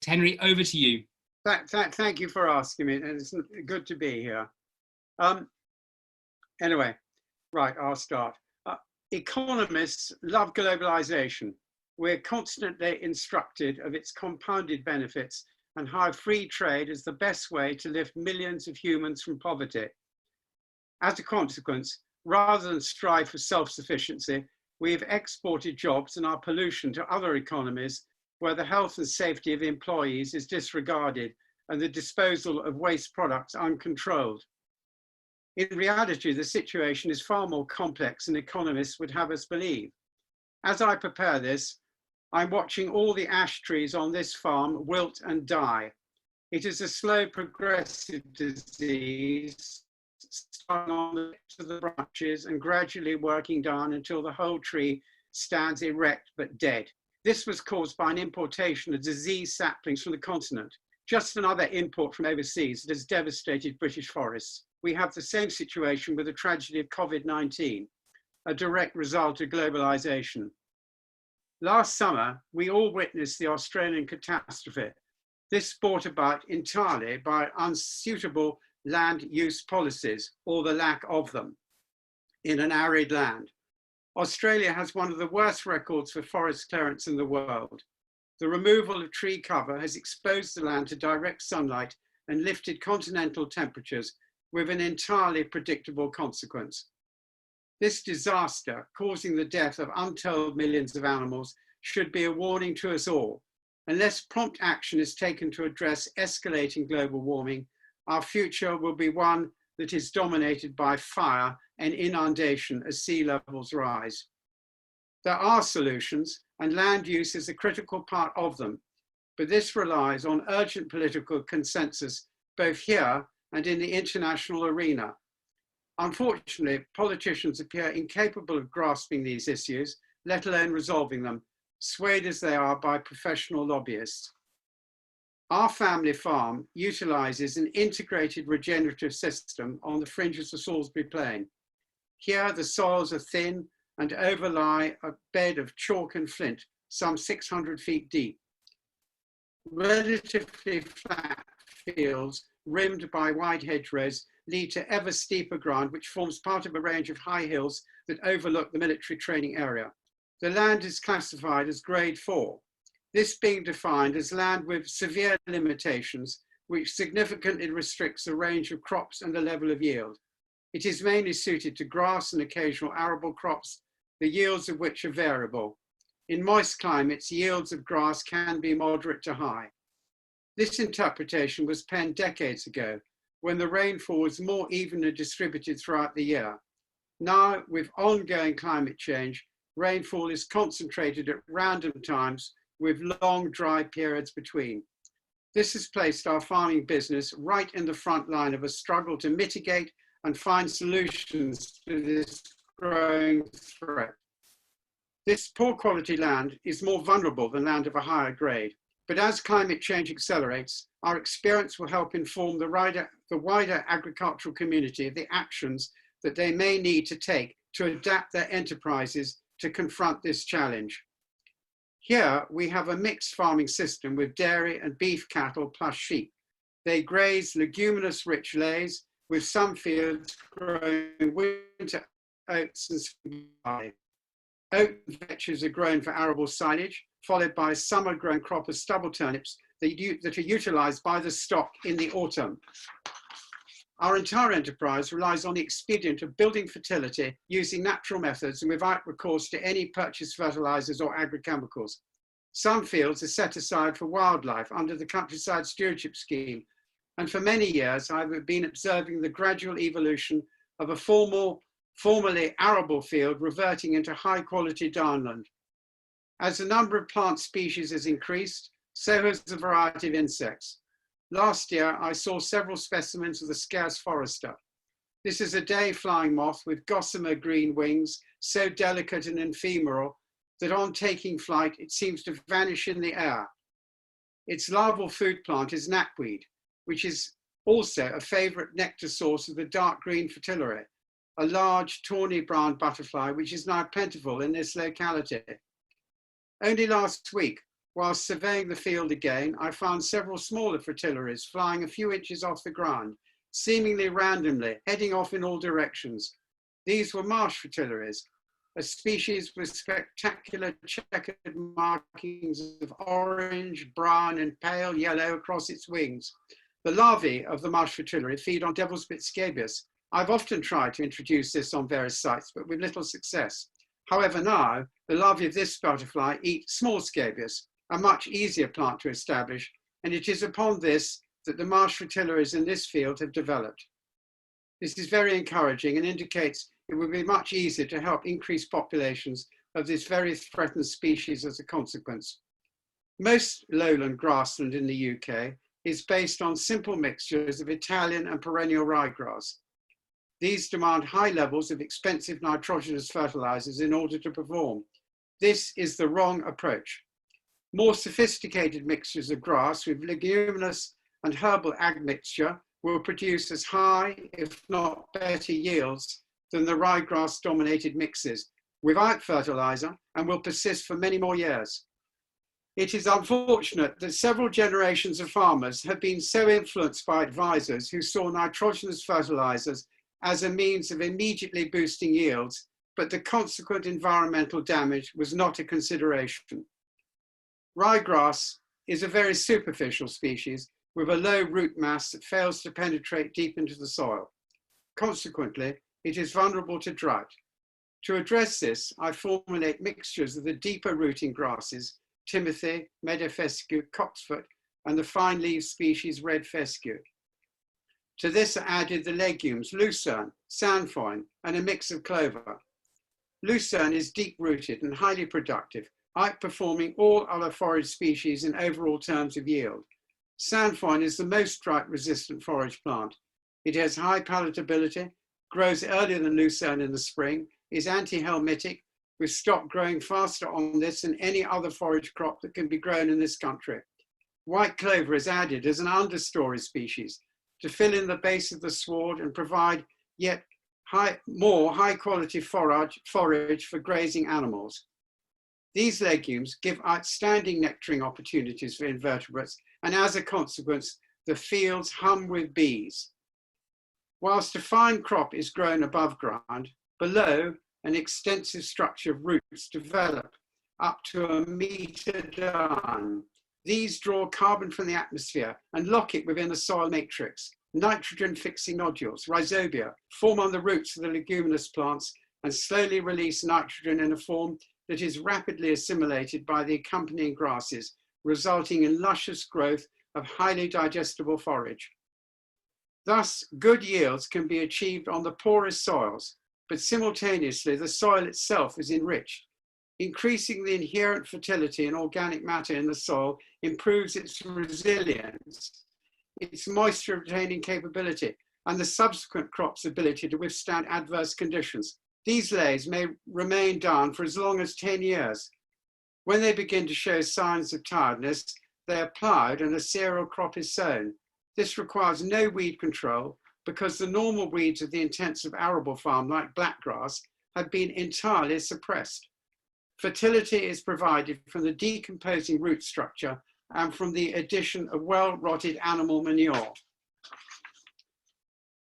Henry, over to you. Thank you for asking me. It's good to be here. Anyway, right, I'll start. Economists love globalization. We're constantly instructed of its compounded benefits and how free trade is the best way to lift millions of humans from poverty. As a consequence, rather than strive for self-sufficiency, we have exported jobs and our pollution to other economies where the health and safety of employees is disregarded and the disposal of waste products uncontrolled. In reality, the situation is far more complex than economists would have us believe. As I prepare this, I'm watching all the ash trees on this farm wilt and die. It is a slow progressive disease, starting on the tips of the branches and gradually working down until the whole tree stands erect but dead. This was caused by an importation of diseased saplings from the continent. Just another import from overseas that has devastated British forests. We have the same situation with the tragedy of COVID-19, a direct result of globalization. Last summer, we all witnessed the Australian catastrophe. This brought about entirely by unsuitable land use policies, or the lack of them, in an arid land. Australia has one of the worst records for forest clearance in the world. The removal of tree cover has exposed the land to direct sunlight and lifted continental temperatures with an entirely predictable consequence. This disaster, causing the death of untold millions of animals, should be a warning to us all. Unless prompt action is taken to address escalating global warming, our future will be one that is dominated by fire and inundation as sea levels rise. There are solutions, and land use is a critical part of them, but this relies on urgent political consensus, both here and in the international arena. Unfortunately, politicians appear incapable of grasping these issues, let alone resolving them, swayed as they are by professional lobbyists. Our family farm utilizes an integrated regenerative system on the fringes of Salisbury Plain. Here, the soils are thin and overlie a bed of chalk and flint, some 600 feet deep. Relatively flat fields rimmed by wide hedgerows lead to ever steeper ground, which forms part of a range of high hills that overlook the military training area. The land is classified as grade 4, this being defined as land with severe limitations, which significantly restricts the range of crops and the level of yield. It is mainly suited to grass and occasional arable crops, the yields of which are variable. In moist climates, yields of grass can be moderate to high. This interpretation was penned decades ago, when the rainfall was more evenly distributed throughout the year. Now, with ongoing climate change, rainfall is concentrated at random times with long dry periods between. This has placed our farming business right in the front line of a struggle to mitigate and find solutions to this growing threat. This poor quality land is more vulnerable than land of a higher grade. But as climate change accelerates, our experience will help inform the wider agricultural community of the actions that they may need to take to adapt their enterprises to confront this challenge. Here we have a mixed farming system with dairy and beef cattle plus sheep. They graze leguminous rich lays, with some fields growing winter oats and spring barley. Oat vetches are grown for arable silage, followed by a summer-grown crop of stubble turnips that are utilized by the stock in the autumn. Our entire enterprise relies on the expedient of building fertility using natural methods and without recourse to any purchased fertilizers or agrochemicals. Some fields are set aside for wildlife under the Countryside Stewardship Scheme, and for many years I've been observing the gradual evolution of a formerly arable field reverting into high-quality downland. As the number of plant species has increased, so has the variety of insects. Last year, I saw several specimens of the scarce forester. This is a day-flying moth with gossamer green wings, so delicate and ephemeral that on taking flight, it seems to vanish in the air. Its larval food plant is knapweed, which is also a favorite nectar source of the dark green fritillary, a large tawny brown butterfly which is now plentiful in this locality. Only last week, Whilst surveying the field again, I found several smaller fritillaries flying a few inches off the ground, seemingly randomly, heading off in all directions. These were marsh fritillaries, a species with spectacular checkered markings of orange, brown, and pale yellow across its wings. The larvae of the marsh fritillary feed on devil's bit scabious. I've often tried to introduce this on various sites, but with little success. However, now, the larvae of this butterfly eat small scabious, a much easier plant to establish, and it is upon this that the marsh fritillaries in this field have developed. This is very encouraging and indicates it will be much easier to help increase populations of this very threatened species as a consequence. Most lowland grassland in the UK is based on simple mixtures of Italian and perennial ryegrass. These demand high levels of expensive nitrogenous fertilizers in order to perform. This is the wrong approach. More sophisticated mixtures of grass with leguminous and herbal admixture will produce as high, if not better yields than the ryegrass dominated mixes without fertilizer and will persist for many more years. It is unfortunate that several generations of farmers have been so influenced by advisors who saw nitrogenous fertilizers as a means of immediately boosting yields, but the consequent environmental damage was not a consideration. Ryegrass is a very superficial species with a low root mass that fails to penetrate deep into the soil. Consequently, it is vulnerable to drought. To address this, I formulate mixtures of the deeper rooting grasses, timothy, meadow fescue, cocksfoot, and the fine leaf species red fescue. To this are added the legumes, lucerne, sainfoin, and a mix of clover. Lucerne is deep-rooted and highly productive, outperforming all other forage species in overall terms of yield. Sainfoin is the most drought-resistant forage plant. It has high palatability, grows earlier than lucerne in the spring, is anti-helmithic, with stock growing faster on this than any other forage crop that can be grown in this country. White clover is added as an understory species to fill in the base of the sward and provide yet more high-quality forage for grazing animals. These legumes give outstanding nectaring opportunities for invertebrates, and as a consequence, the fields hum with bees. Whilst a fine crop is grown above ground, below an extensive structure of roots develop up to 1 meter down. These draw carbon from the atmosphere and lock it within the soil matrix. Nitrogen-fixing nodules, rhizobia, form on the roots of the leguminous plants and slowly release nitrogen in a form that is rapidly assimilated by the accompanying grasses, resulting in luscious growth of highly digestible forage. Thus, good yields can be achieved on the poorest soils, but simultaneously the soil itself is enriched. Increasing the inherent fertility and organic matter in the soil improves its resilience, its moisture retaining capability, and the subsequent crop's ability to withstand adverse conditions. These layers may remain down for as long as 10 years. When they begin to show signs of tiredness, they are ploughed and a cereal crop is sown. This requires no weed control because the normal weeds of the intensive arable farm, like blackgrass, have been entirely suppressed. Fertility is provided from the decomposing root structure and from the addition of well-rotted animal manure.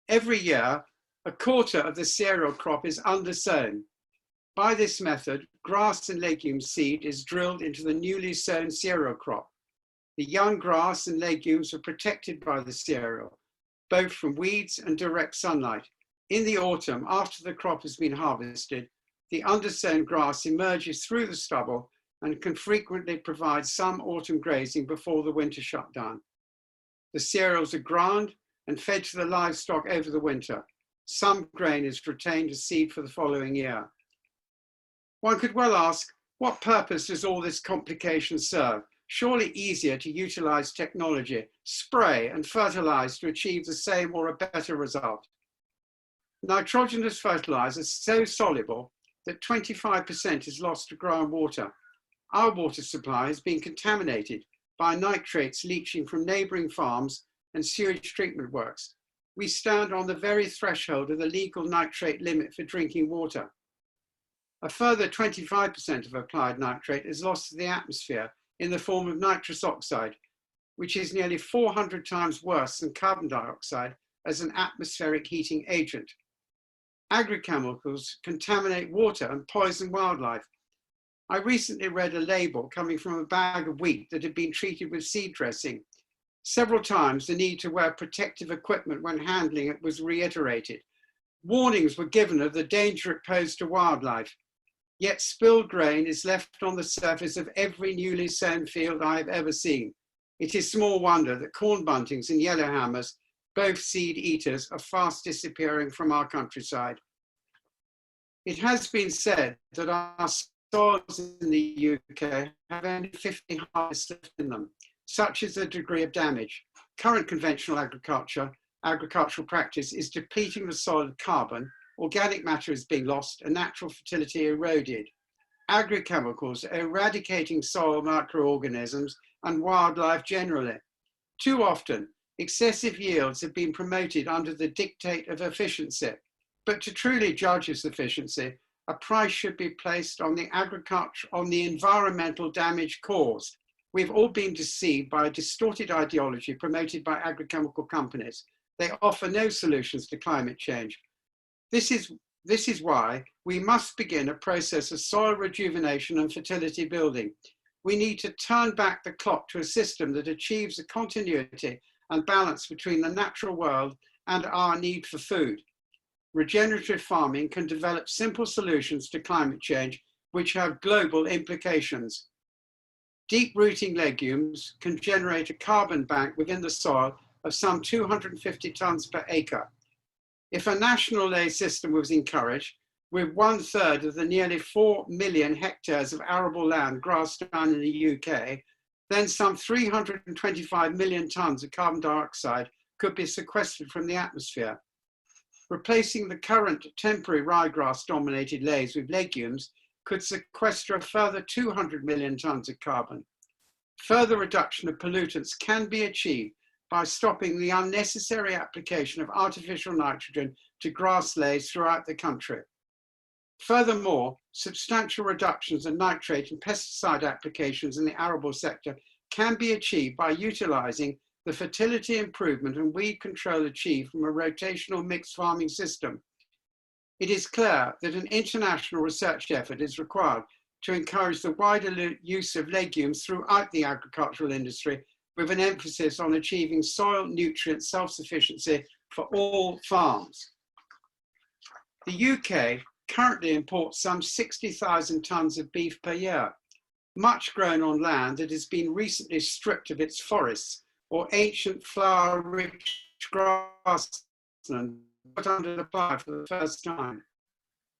Every year, a quarter of the cereal crop is undersown. By this method, grass and legume seed is drilled into the newly sown cereal crop. The young grass and legumes are protected by the cereal, both from weeds and direct sunlight. In the autumn, after the crop has been harvested, the undersown grass emerges through the stubble and can frequently provide some autumn grazing before the winter shutdown. The cereals are ground and fed to the livestock over the winter. Some grain is retained as seed for the following year. One could well ask, what purpose does all this complication serve? Surely easier to utilize technology, spray and fertilize to achieve the same or a better result. Nitrogenous fertilizer is so soluble that 25% is lost to groundwater. Our water supply has been contaminated by nitrates leaching from neighboring farms and sewage treatment works. We stand on the very threshold of the legal nitrate limit for drinking water. A further 25% of applied nitrate is lost to the atmosphere in the form of nitrous oxide, which is nearly 400 times worse than carbon dioxide as an atmospheric heating agent. Agrochemicals contaminate water and poison wildlife. I recently read a label coming from a bag of wheat that had been treated with seed dressing. Several times the need to wear protective equipment when handling it was reiterated. Warnings were given of the danger it posed to wildlife. Yet spilled grain is left on the surface of every newly sown field I have ever seen. It is small wonder that corn buntings and yellowhammers, both seed eaters, are fast disappearing from our countryside. It has been said that our soils in the UK have only 50 harvests left in them. Such is the degree of damage. Current conventional agricultural practice is depleting the soil of carbon, organic matter is being lost, and natural fertility eroded. Agrochemicals are eradicating soil microorganisms and wildlife generally. Too often, excessive yields have been promoted under the dictate of efficiency. But to truly judge its efficiency, a price should be placed on the environmental damage caused. We've all been deceived by a distorted ideology promoted by agrochemical companies. They offer no solutions to climate change. This is why we must begin a process of soil rejuvenation and fertility building. We need to turn back the clock to a system that achieves a continuity and balance between the natural world and our need for food. Regenerative farming can develop simple solutions to climate change which have global implications. Deep-rooting legumes can generate a carbon bank within the soil of some 250 tonnes per acre. If a national ley system was encouraged, with 1/3 of the nearly 4 million hectares of arable land grassed down in the UK, then some 325 million tonnes of carbon dioxide could be sequestered from the atmosphere. Replacing the current temporary ryegrass-dominated leys with legumes could sequester a further 200 million tonnes of carbon. Further reduction of pollutants can be achieved by stopping the unnecessary application of artificial nitrogen to grass leys throughout the country. Furthermore, substantial reductions in nitrate and pesticide applications in the arable sector can be achieved by utilising the fertility improvement and weed control achieved from a rotational mixed farming system. It is clear that an international research effort is required to encourage the wider use of legumes throughout the agricultural industry, with an emphasis on achieving soil nutrient self-sufficiency for all farms. The UK currently imports some 60,000 tonnes of beef per year, much grown on land that has been recently stripped of its forests or ancient flower-rich grassland put under the plough for the first time.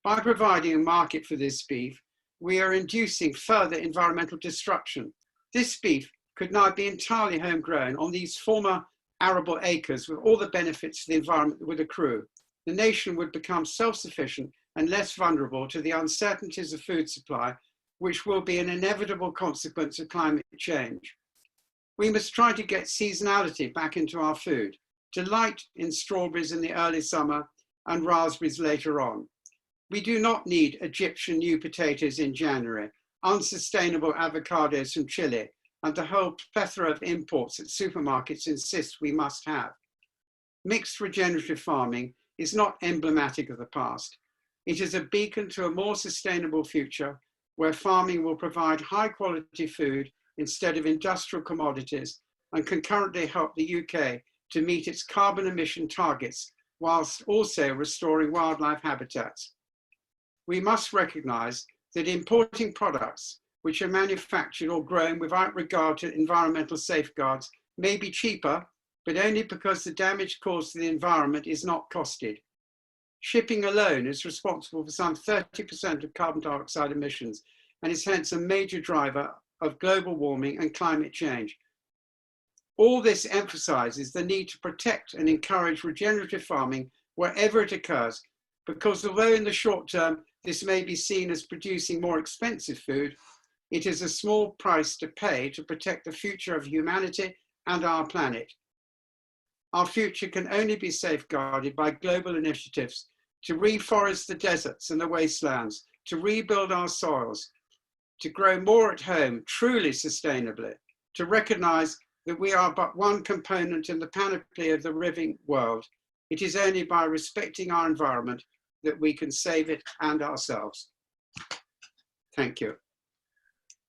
By providing a market for this beef, we are inducing further environmental destruction. This beef could now be entirely homegrown on these former arable acres with all the benefits to the environment that would accrue. The nation would become self-sufficient and less vulnerable to the uncertainties of food supply, which will be an inevitable consequence of climate change. We must try to get seasonality back into our food, delight in strawberries in the early summer and raspberries later on. We do not need Egyptian new potatoes in January, unsustainable avocados from Chile, and the whole plethora of imports that supermarkets insist we must have. Mixed regenerative farming is not emblematic of the past. It is a beacon to a more sustainable future where farming will provide high quality food instead of industrial commodities and can currently help the UK to meet its carbon emission targets whilst also restoring wildlife habitats. We must recognise that importing products which are manufactured or grown without regard to environmental safeguards may be cheaper, but only because the damage caused to the environment is not costed. Shipping alone is responsible for some 30% of carbon dioxide emissions and is hence a major driver of global warming and climate change. All this emphasises the need to protect and encourage regenerative farming wherever it occurs, because although in the short term this may be seen as producing more expensive food, it is a small price to pay to protect the future of humanity and our planet. Our future can only be safeguarded by global initiatives to reforest the deserts and the wastelands, to rebuild our soils, to grow more at home, truly sustainably, to recognise that we are but one component in the panoply of the living world. It is only by respecting our environment that we can save it and ourselves. Thank you.